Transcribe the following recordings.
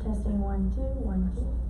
Testing 1, 2, 1, 2.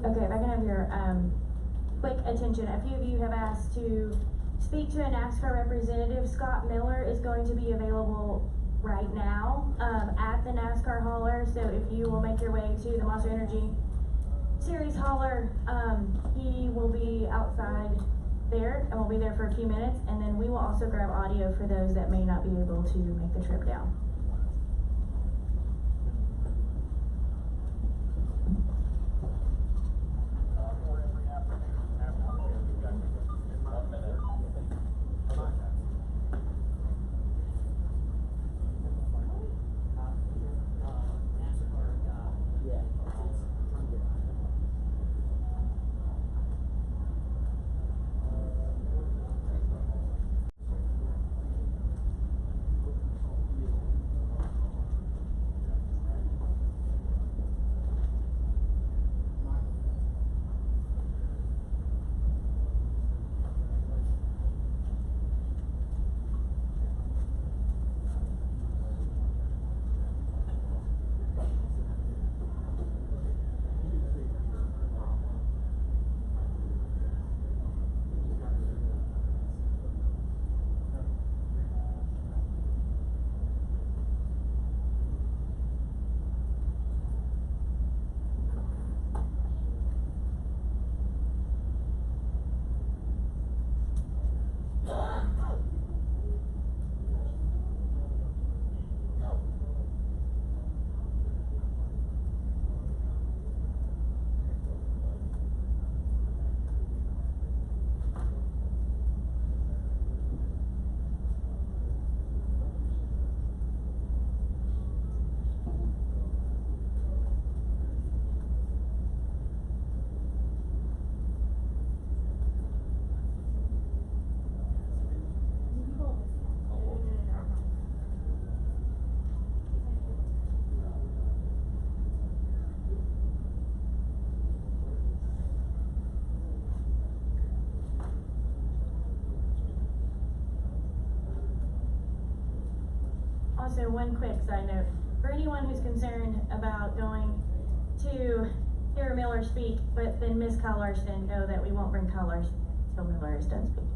Okay, if I can have your quick attention. A few of you have asked to speak to a NASCAR representative. Scott Miller is going to be available right now at the NASCAR hauler. So if you will make your way to the Monster Energy Series hauler, he will be outside there and we'll be there for a few minutes, and then we will also grab audio for those that may not be able to make the trip down. Also, one quick side note, for anyone who's concerned about going to hear Miller speak, but then miss Kyle Larson, know that we won't bring Kyle Larson until Miller is done speaking.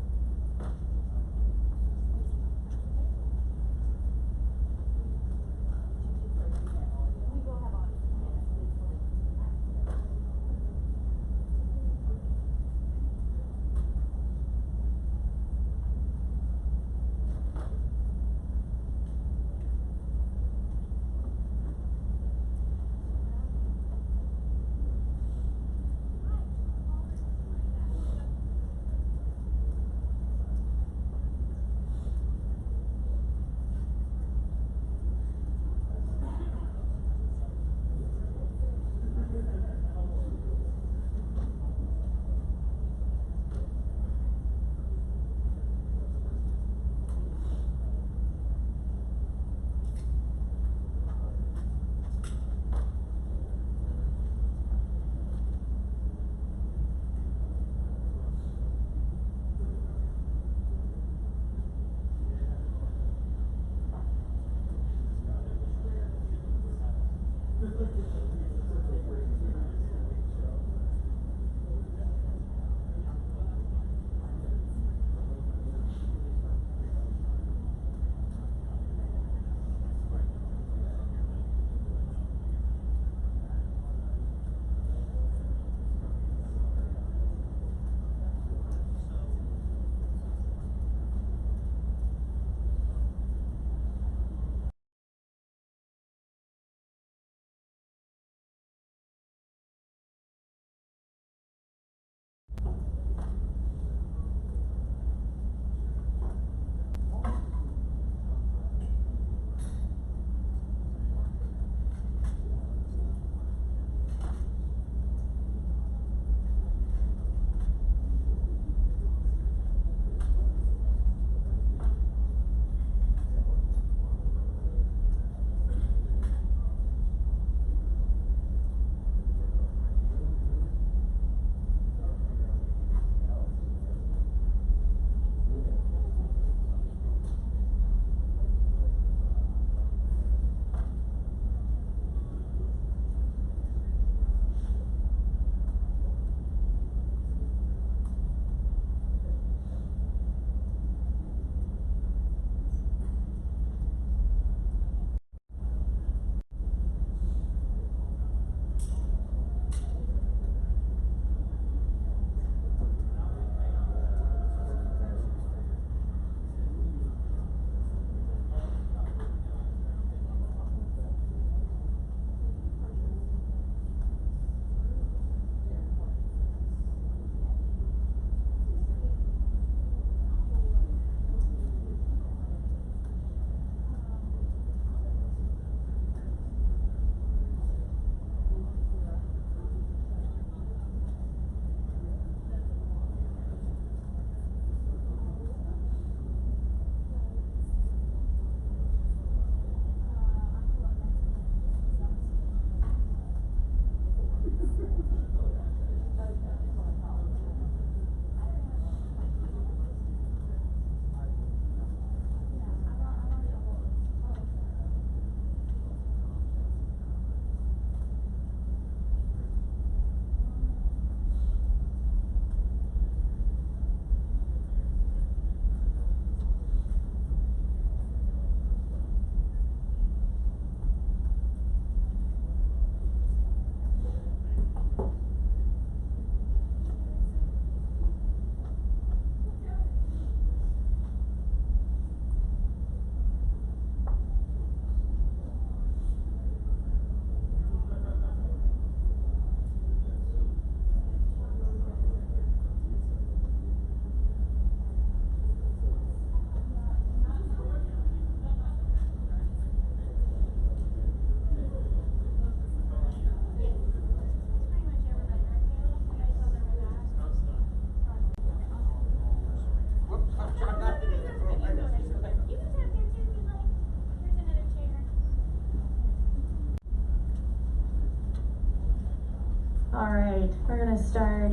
gonna start,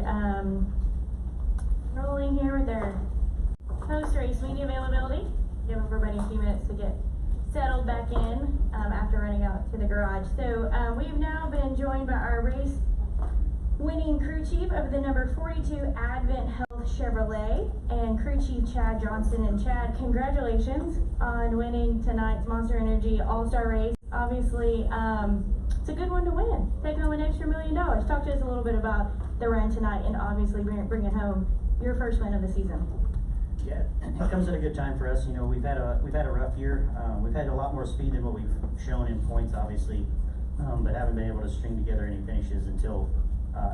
rolling here with our post-race media availability. Give everybody a few minutes to get settled back in, after running out to the garage. So, we've now been joined by our race winning crew chief of the number 42 Advent Health Chevrolet and crew chief Chad Johnson. And Chad, congratulations on winning tonight's Monster Energy All-Star race. Obviously, it's a good one to win. Take home an extra $1 million. Talk to us a little bit about the run tonight and obviously bringing home your first win of the season. Yeah, it comes at a good time for us. You know, we've had a rough year. We've had a lot more speed than what we've shown in points, obviously, but haven't been able to string together any finishes until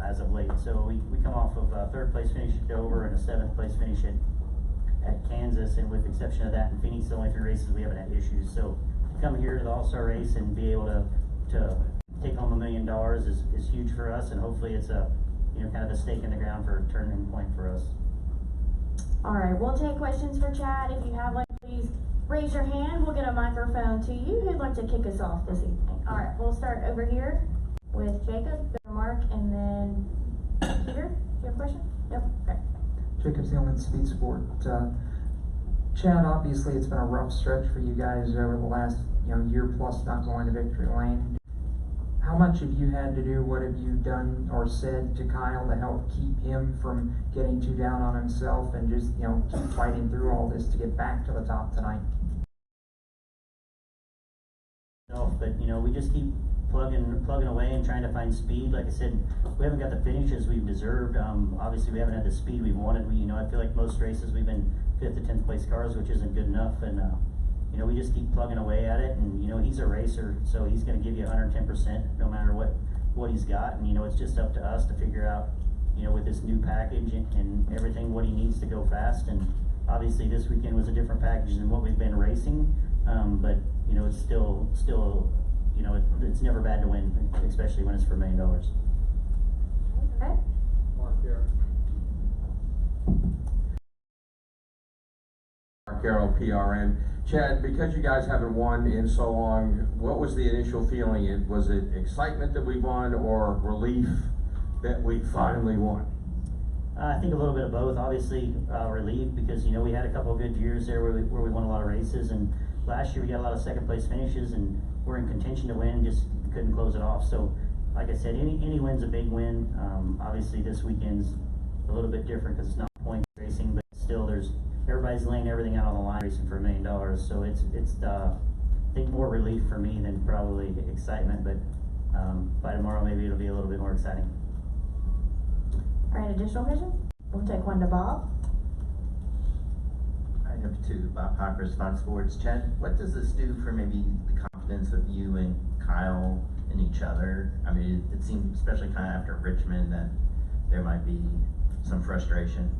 as of late. So we come off of a 3rd place finish at Dover and a 7th place finish at Kansas, and with the exception of that, in Phoenix, the only 3 races we haven't had issues. So to come here to the All-Star race and be able to take home $1 million is huge for us, and hopefully it's a, you know, kind of a stake in the ground for a turning point for us. All right, we'll take questions for Chad. If you have one, please raise your hand. We'll get a microphone to you. Who'd like to kick us off this evening? All right, we'll start over here with Jacob, go to Mark, and then Peter. Do you have a question? Nope. Okay. Jacob Thielman, Speed Sport. Chad, obviously it's been a rough stretch for you guys over the last year plus not going to victory lane. How much have you had to do? What have you done or said to Kyle to help keep him from getting too down on himself and just keep fighting through all this to get back to the top tonight? No, but we just keep plugging away and trying to find speed. Like I said, we haven't got the finishes we've deserved. Obviously we haven't had the speed we wanted. I feel like most races we've been 5th to 10th place cars, which isn't good enough, and we just keep plugging away at it, and he's a racer, so he's going to give you 110% no matter what he's got, and it's just up to us to figure out with this new package and everything what he needs to go fast. And obviously this weekend was a different package than what we've been racing, but it's still it's never bad to win, especially when it's for $1 million. Okay. Mark here. Mark Carroll, PRN. Chad, because you guys haven't won in so long, what was the initial feeling? Was it excitement that we won or relief that we finally won? I think a little bit of both. Obviously, relief because we had a couple of good years there where we won a lot of races, and last year we got a lot of 2nd place finishes, and we're in contention to win, just couldn't close it off. So, like I said, any win's a big win. Obviously, this weekend's a little bit different because it's not point racing, but still, everybody's laying everything out on the line racing for $1 million. So it's I think more relief for me than probably excitement, but by tomorrow maybe it'll be a little bit more exciting. All right, additional questions? We'll take one to Bob. I have 2. Bob Hockers, Fox Sports. Chad, what does this do for maybe the confidence of you and Kyle in each other? I mean, it seemed, especially kind of after Richmond, that there might be some frustration.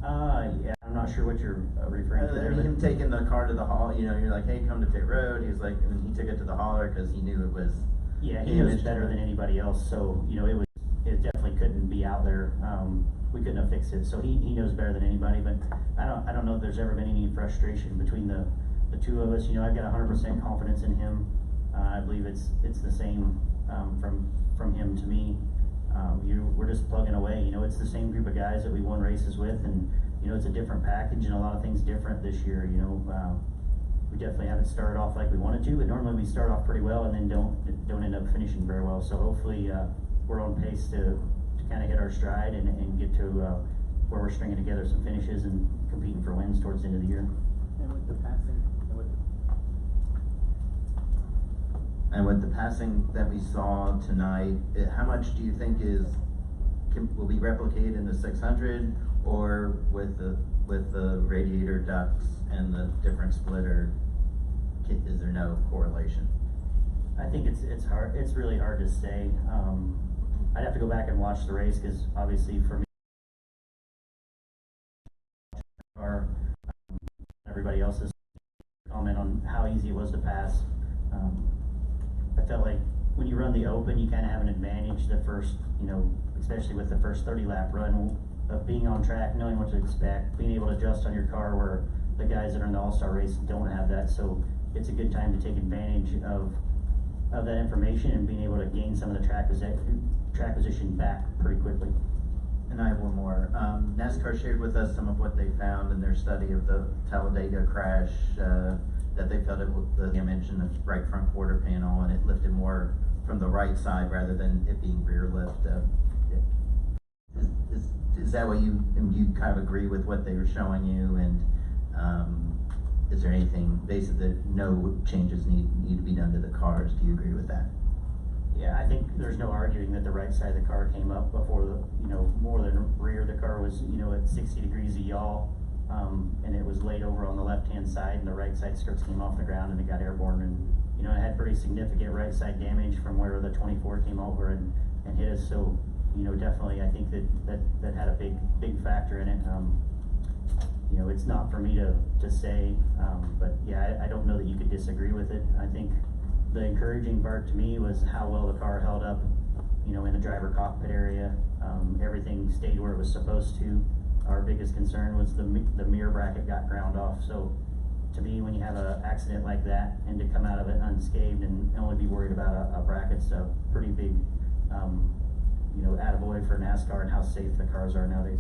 Yeah, I'm not sure what you're referring to there. Him taking the car to the hall, you're like, hey, come to pit road. He was like, and he took it to the hauler because he knew it was. Yeah, he knows better than anybody else. So it definitely couldn't be out there. We couldn't have fixed it. So he knows better than anybody. But I don't know if there's ever been any frustration between the 2 of us. I've got 100% confidence in him. I believe it's the same from him to me. We're just plugging away. It's the same group of guys that we won races with, and it's a different package and a lot of things different this year. We definitely haven't started off like we wanted to, but normally we start off pretty well and then don't end up finishing very well. So hopefully we're on pace to kind of hit our stride and get to where we're stringing together some finishes and competing for wins towards the end of the year. And with the passing that we saw tonight, how much do you think will be replicated in the 600 or with the radiator ducts and the different splitter? Is there no correlation? I think it's hard. It's really hard to say. I'd have to go back and watch the race because obviously for me, everybody else's comment on how easy it was to pass. I felt like when you run the open, you kind of have an advantage the first, especially with the first 30 lap run of being on track, knowing what to expect, being able to adjust on your car where the guys that are in the All-Star race don't have that. So it's a good time to take advantage of that information and being able to gain some of the track track position back pretty quickly. And I have one more. NASCAR shared with us some of what they found in their study of the Talladega crash, that they felt the damage in the right front quarter panel, and it lifted more from the right side rather than it being rear lift. Is that what you kind of agree with what they were showing you? And is there anything basically that no changes need to be done to the cars? Do you agree with that? Yeah, I think there's no arguing that the right side of the car came up before more than rear. The car was, at 60 degrees of yaw, and it was laid over on the left-hand side, and the right side skirts came off the ground, and it got airborne, and, it had pretty significant right side damage from where the 24 came over and hit us. So, definitely I think that had a big factor in it. It's not for me to say, but yeah, I don't know that you could disagree with it. I think the encouraging part to me was how well the car held up, in the driver cockpit area. Everything stayed where it was supposed to. Our biggest concern was the mirror bracket got ground off. So to me, when you have an accident like that and to come out of it unscathed and only be worried about a bracket's a pretty big, attaboy for NASCAR and how safe the cars are nowadays.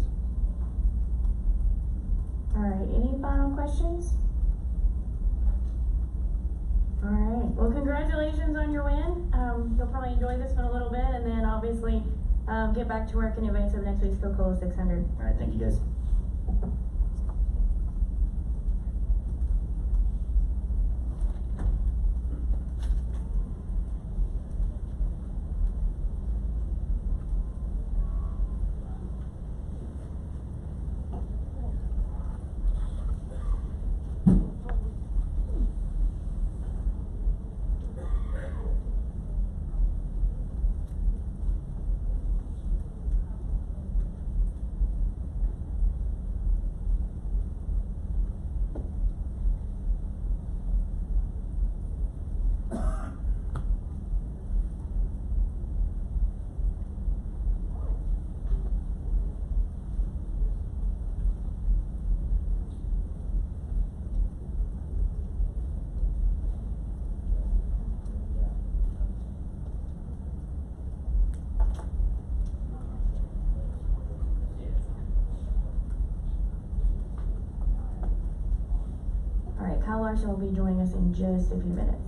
All right, any final questions? All right, well, congratulations on your win. You'll probably enjoy this one a little bit, and then obviously get back to work in advance of next week's Coca-Cola 600. All right, thank you guys. All right, Kyle Larson will be joining us in just a few minutes.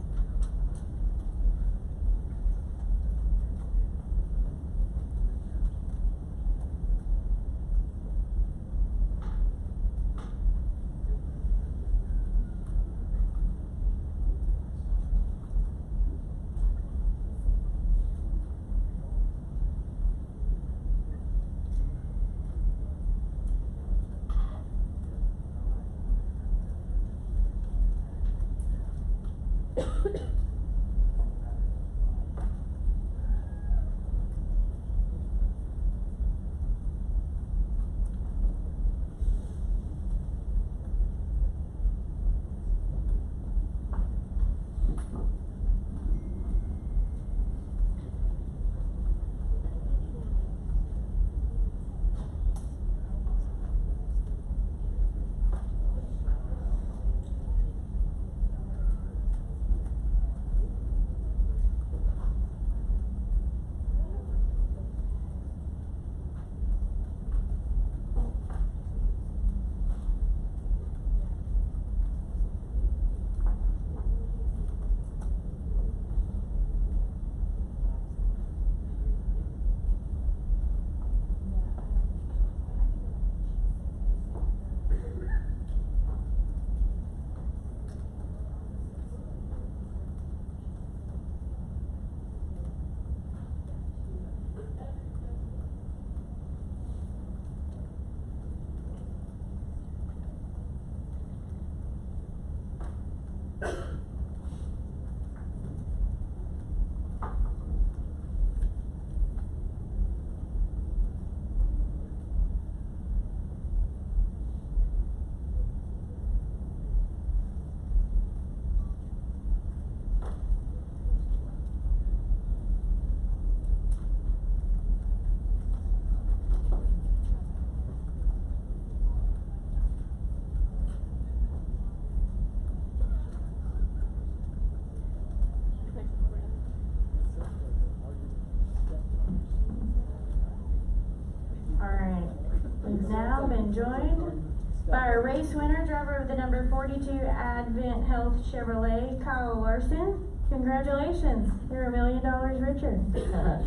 He's now been joined by our race winner, driver of the number 42 Advent Health Chevrolet, Kyle Larson. Congratulations, you're $1 million richer.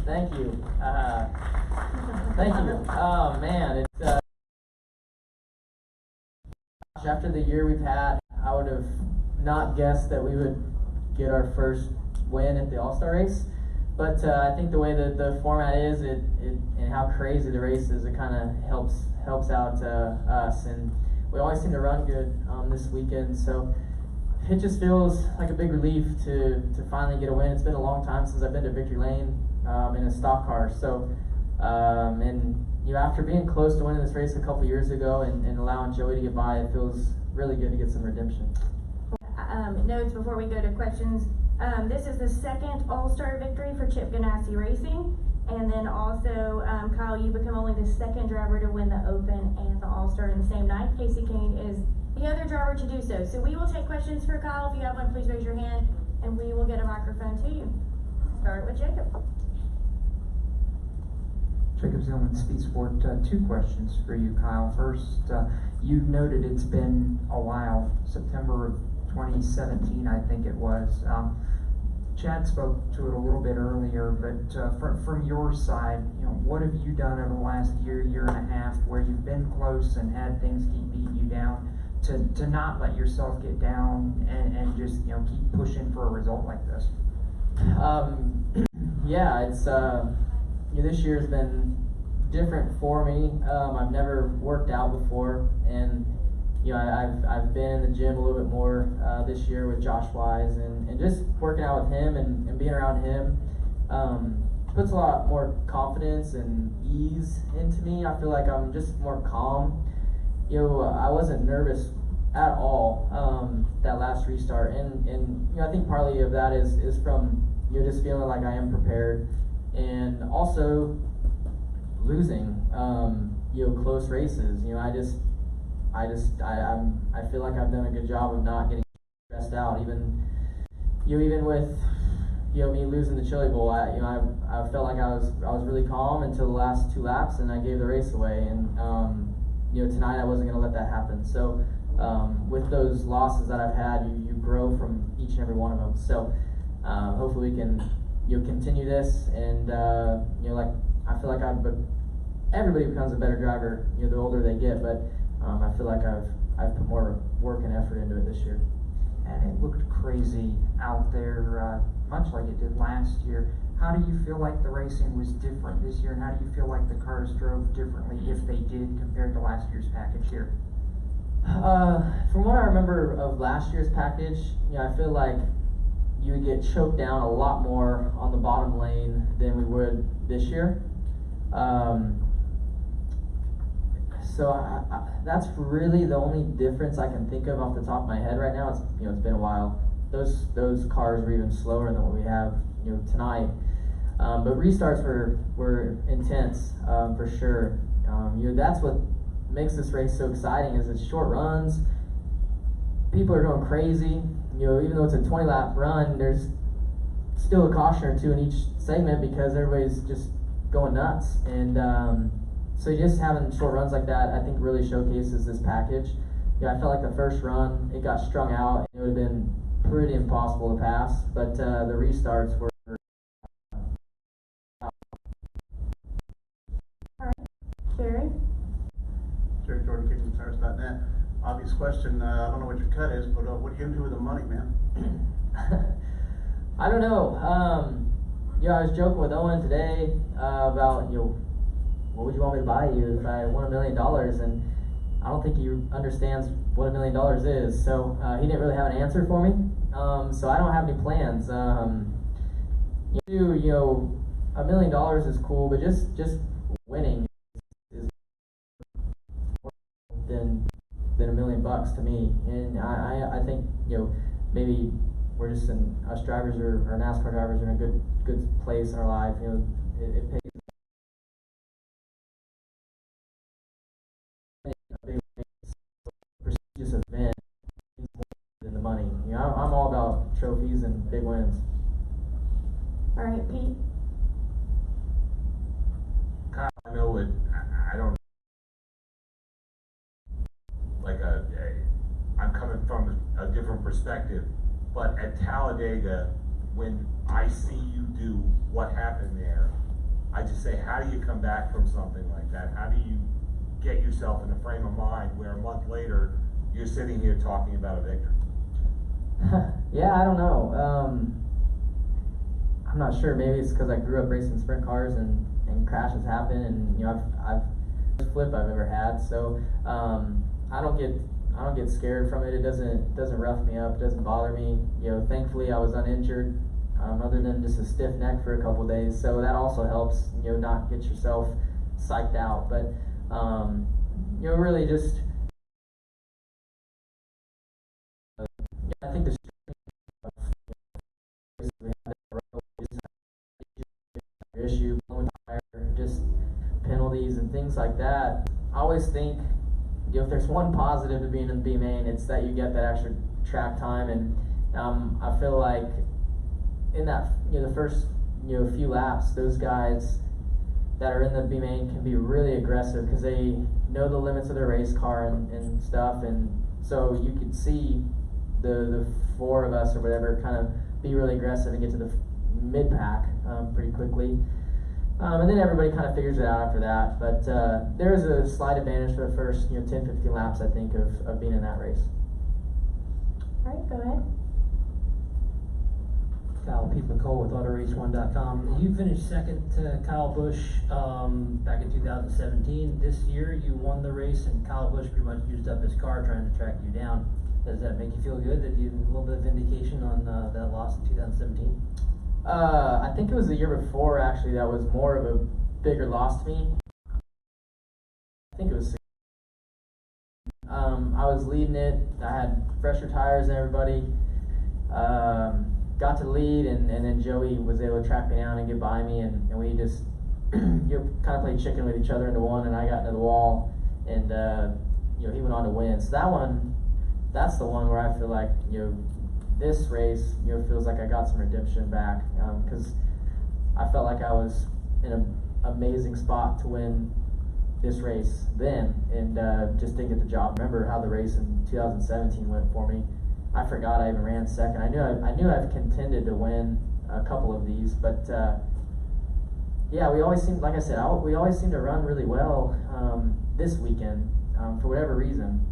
Thank you. Thank you. Oh man, it's after the year we've had, I would have not guessed that we would get our first win at the All-Star race. But I think the way that the format is, it and how crazy the race is, it kind of helps out us, and we always seem to run good this weekend. So it just feels like a big relief to finally get a win. It's been a long time since I've been to Victory Lane in a stock car. So and after being close to winning this race a couple years ago and allowing Joey to get by, it feels really good to get some redemption. Notes before we go to questions. This is the second All-Star victory for Chip Ganassi Racing, and then also, Kyle, you become only the second driver to win the Open and the All-Star in the same night. Casey Kane is the other driver to do so. So we will take questions for Kyle. If you have one, please raise your hand, and we will get a microphone to you. Start with Jacob. Jacob Zillman, Speed Sport. Two questions for you, Kyle. First, you noted it's been a while, September of 2017, I think it was. Chad spoke to it a little bit earlier, but from your side, what have you done over the last year and a half, where you've been close and had things keep beating you down, to not let yourself get down and just keep pushing for a result like this? Yeah, it's this year's been different for me. I've never worked out before, and I've been in the gym a little bit more this year with Josh Wise, and just working out with him and being around him puts a lot more confidence and ease into me. I feel like I'm just more calm. I wasn't nervous at all that last restart, and I think partly of that is from just feeling like I am prepared, and also losing close races. I feel like I've done a good job of not getting stressed out. Even with me losing the Chili Bowl, I felt like I was really calm until the last two laps, and I gave the race away. And tonight I wasn't going to let that happen. So with those losses that I've had, you grow from each and every one of them. So hopefully we can continue this, and I feel like everybody becomes a better driver the older they get, but I feel like I've put more work and effort into it this year. And it looked crazy out there, much like it did last year. How do you feel like the racing was different this year, and how do you feel like the cars drove differently, if they did, compared to last year's package here? From what I remember of last year's package, I feel like you would get choked down a lot more on the bottom lane than we would this year. So that's really the only difference I can think of off the top of my head right now. It's been a while. Those cars were even slower than what we have tonight. But restarts were intense for sure. That's what makes this race so exciting, is it's short runs. People are going crazy. Even though it's a 20-lap run, there's still a caution or two in each segment because everybody's just going nuts. And so just having short runs like that, I think, really showcases this package. I felt like the first run, it got strung out. It would have been pretty impossible to pass, but the restarts were. Jerry? Jerry Jordan, Kickin, Obvious question, I don't know what your cut is, but what are you gonna do with the money, man? I don't know. I was joking with Owen today about what would you want me to buy you if I won $1 million, and I don't think he understands what $1 million is. So he didn't really have an answer for me. So I don't have any plans. $1 million is cool, but just winning is more than $1 million to me. And I think maybe we're just us drivers or NASCAR drivers are in a good place in our life. It pays. A big prestigious event means more than the money. I'm all about trophies and big wins. All right, Pete? Kyle, I know it. I don't perspective, but at Talladega, when I see you do what happened there, I just say, how do you come back from something like that? How do you get yourself in a frame of mind where a month later, you're sitting here talking about a victory? Yeah, I don't know. I'm not sure. Maybe it's because I grew up racing sprint cars and crashes happen, and I've first flip I've ever had. So I don't get scared from it. It doesn't rough me up. It doesn't bother me. Thankfully I was uninjured, other than just a stiff neck for a couple days. So that also helps. Not get yourself psyched out. But really just. I think the issue, just penalties and things like that. I always think, if there's one positive to being in the B main, it's that you get that extra track time, and I feel like in that the first few laps, those guys that are in the B main can be really aggressive because they know the limits of their race car and stuff, and so you could see the four of us or whatever kind of be really aggressive and get to the mid pack pretty quickly. And then everybody kind of figures it out after that. But there is a slight advantage for the first 10-15 laps, I think, of being in that race. All right, go ahead. Kyle, Pete McCall with AutoRace1.com. You finished second to Kyle Busch back in 2017. This year you won the race, and Kyle Busch pretty much used up his car trying to track you down. Does that make you feel good that you have a little bit of vindication on that loss in 2017? I think it was the year before, actually, that was more of a bigger loss to me. I think it was. I was leading it. I had fresher tires than everybody. Got to the lead, and then Joey was able to track me down and get by me, and we just kind of played chicken with each other into one, and I got into the wall, and he went on to win. So that's the one where I feel like this race feels like I got some redemption back, because I felt like I was in an amazing spot to win this race then, and just didn't get the job. Remember how the race in 2017 went for me. I forgot I even ran second. I knew I've contended to win a couple of these, but yeah, we always seem, like I said, we always seem to run really well this weekend for whatever reason.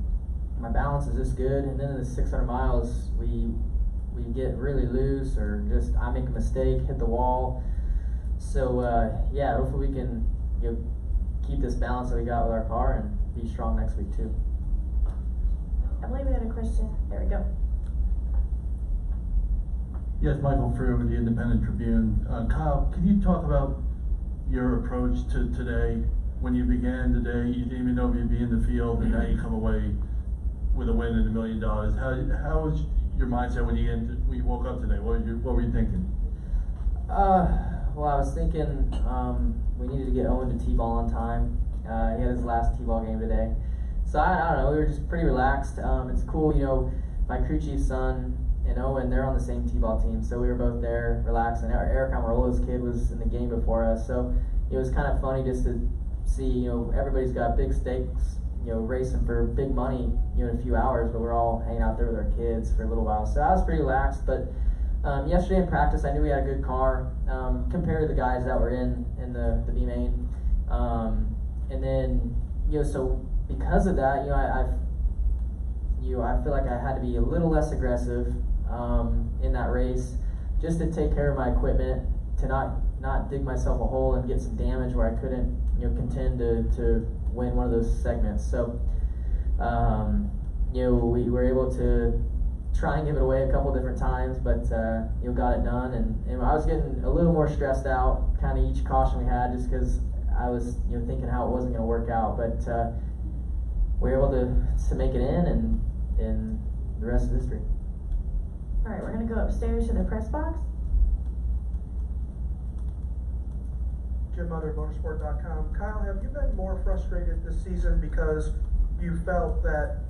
My balance is just good, and then in the 600 miles we get really loose, or just I make a mistake, hit the wall. So yeah, hopefully we can keep this balance that we got with our car and be strong next week too. I believe we had a question. There we go. Yes, Michael Freer with the Independent Tribune. Kyle, can you talk about your approach to today? When you began today, you didn't even know if you'd be in the field, and now you come away with a win and $1 million. How was your mindset when you woke up today? What were you thinking? Well, I was thinking we needed to get Owen to T-ball on time. He had his last T-ball game today. So I don't know, we were just pretty relaxed. It's cool, my crew chief's son and Owen, they're on the same T-ball team, so we were both there relaxing. Eric Amarola's kid was in the game before us, so it was kind of funny just to see, everybody's got big stakes, racing for big money, in a few hours, but we're all hanging out there with our kids for a little while. So I was pretty relaxed, but yesterday in practice, I knew we had a good car compared to the guys that were in the B main, and then so because of that, I feel like I had to be a little less aggressive in that race, just to take care of my equipment, to not dig myself a hole and get some damage where I couldn't contend to win one of those segments. So we were able to try and give it away a couple different times, but got it done, and I was getting a little more stressed out kind of each caution we had, just because I was thinking how it wasn't going to work out, but we were able to make it in, and the rest is history. All right, we're gonna go upstairs to the press box. Jim Mother, Motorsport.com. Kyle, have you been more frustrated this season because you felt that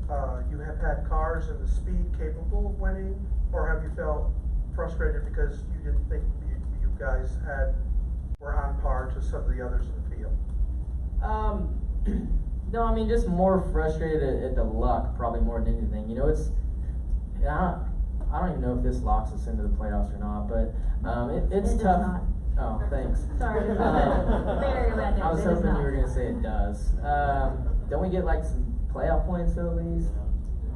you have had cars and the speed capable of winning, or have you felt frustrated because you didn't think you guys were on par to some of the others in the field? No, I mean, just more frustrated at the luck, probably more than anything. I don't even know if this locks us into the playoffs or not, but it's It does tough. not. Oh, thanks. Sorry. Very bad news. I was It does hoping not. you were gonna say it does. Don't we get like some playoff points though, at least?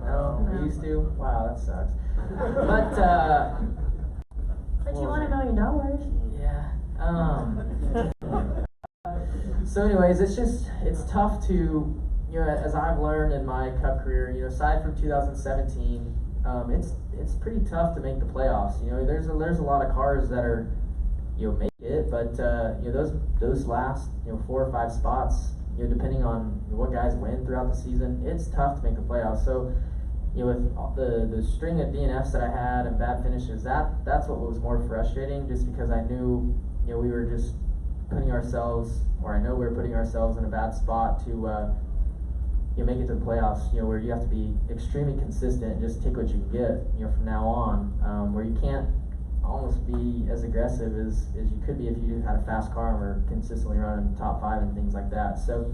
No, No. we used to. Wow, that sucks. But But you won $1 million. yeah. So anyways, it's tough to, you know, as I've learned in my Cup career, you know, aside from 2017, it's pretty tough to make the playoffs. You know, there's a lot of cars that are, you know, make it, but you know, those last, you know, 4 or 5 spots, you know, depending on what guys win throughout the season, it's tough to make the playoffs. So, you know, with all the string of DNFs that I had and bad finishes, that's what was more frustrating, just because I knew, you know, we were just putting ourselves, or I know we were putting ourselves in a bad spot to, you know, make it to the playoffs, you know, where you have to be extremely consistent and just take what you can get, you know, from now on, where you can't almost be as aggressive as you could be if you had a fast car and were consistently running top 5 and things like that. So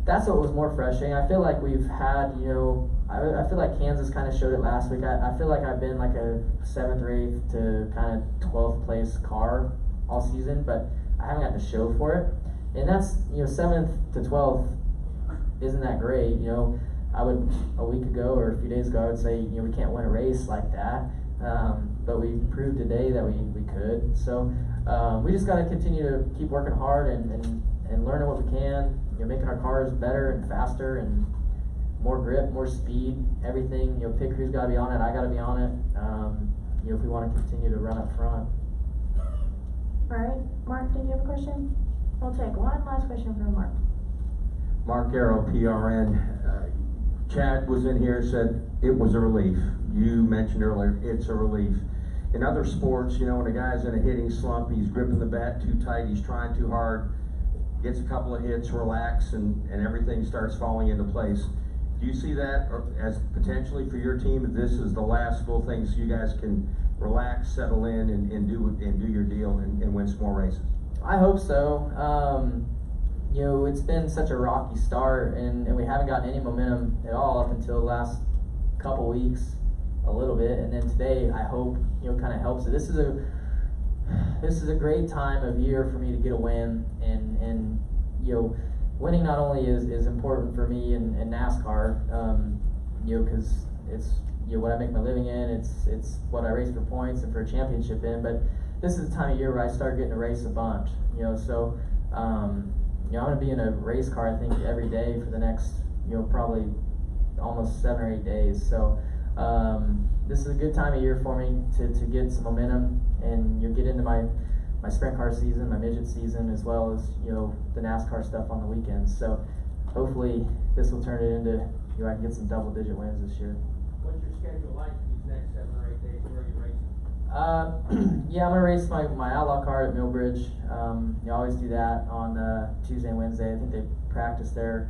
that's what was more frustrating. I feel like we've had, you know, I feel like Kansas kind of showed it last week. I feel like I've been like a 7th or 8th to kind of 12th place car all season, but I haven't got to show for it. And that's, you know, 7th to 12th isn't that great. You know, a week ago or a few days ago, I would say, you know, we can't win a race like that. But we proved today that we could. So we just got to continue to keep working hard and learning what we can. You know, making our cars better and faster and more grip, more speed, everything. You know, pit crew's got to be on it. I got to be on it. You know, if we want to continue to run up front. All right, Mark, did you have a question? We'll take one last question from Mark. Mark Arrow, PRN. Chad was in here, said it was a relief. You mentioned earlier, it's a relief. In other sports, you know, when a guy's in a hitting slump, he's gripping the bat too tight, he's trying too hard, gets a couple of hits, relax, and everything starts falling into place. Do you see that as potentially for your team, that this is the last little thing so you guys can relax, settle in, and do your deal and win some more races? I hope so. You know, it's been such a rocky start, and we haven't gotten any momentum at all up until the last couple weeks, a little bit, and then today I hope, you know, kind of helps it. This is a great time of year for me to get a win, and you know, winning not only is important for me in NASCAR, you know, because it's, you know, what I make my living in, it's what I race for points and for a championship in, but this is the time of year where I start getting to race a bunch, you know, so you know, I'm going to be in a race car, I think, every day for the next, you know, probably almost 7 or 8 days. So this is a good time of year for me to get some momentum and, you know, get into my sprint car season, my midget season, as well as, you know, the NASCAR stuff on the weekends. So hopefully this will turn it into, you know, I can get some double-digit wins this year. What's your schedule like for these next 7 or 8 days? Where are you racing? Yeah, I'm gonna race my outlaw car at Millbridge. You always do that on Tuesday and Wednesday. I think they practice there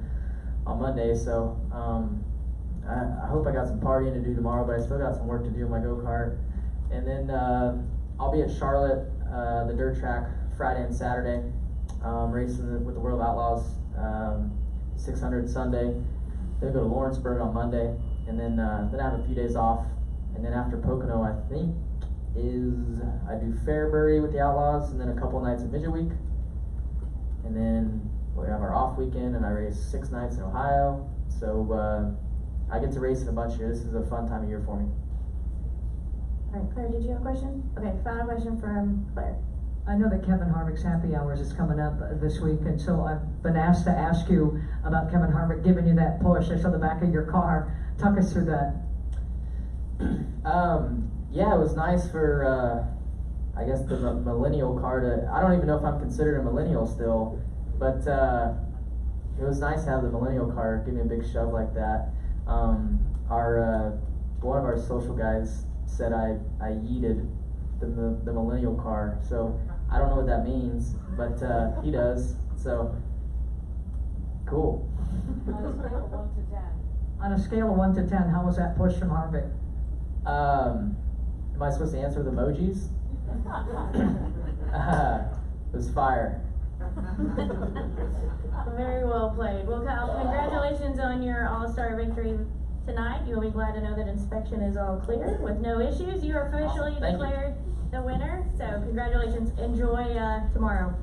on Monday, so I hope I got some partying to do tomorrow, but I still got some work to do in my go-kart. And then I'll be at Charlotte, the dirt track, Friday and Saturday, racing with the World of Outlaws, 600 Sunday. Then go to Lawrenceburg on Monday, and then I have a few days off. And then after Pocono, I think I do Fairbury with the Outlaws, and then a couple nights at Midget Week. And then we have our off weekend, and I race 6 nights in Ohio. So I get to race in a bunch here. This is a fun time of year for me. All right, Claire, did you have a question? Okay, final question from Claire. I know that Kevin Harvick's Happy Hours is coming up this week, and so I've been asked to ask you about Kevin Harvick giving you that push. I saw the back of your car. Talk us through that. Yeah, it was nice for, I guess, the millennial car to, I don't even know if I'm considered a millennial still, but it was nice to have the millennial car give me a big shove like that. One of our social guys said I yeeted the millennial car, so I don't know what that means, but he does, so cool. On a scale of 1 to 10, how was that push from Harvick? Am I supposed to answer with emojis? It was fire. Very well played. Well, Kyle, congratulations on your All-Star victory tonight. You will be glad to know that inspection is all clear with no issues. You are officially Awesome. Thank you. declared the winner, so congratulations. Enjoy, tomorrow.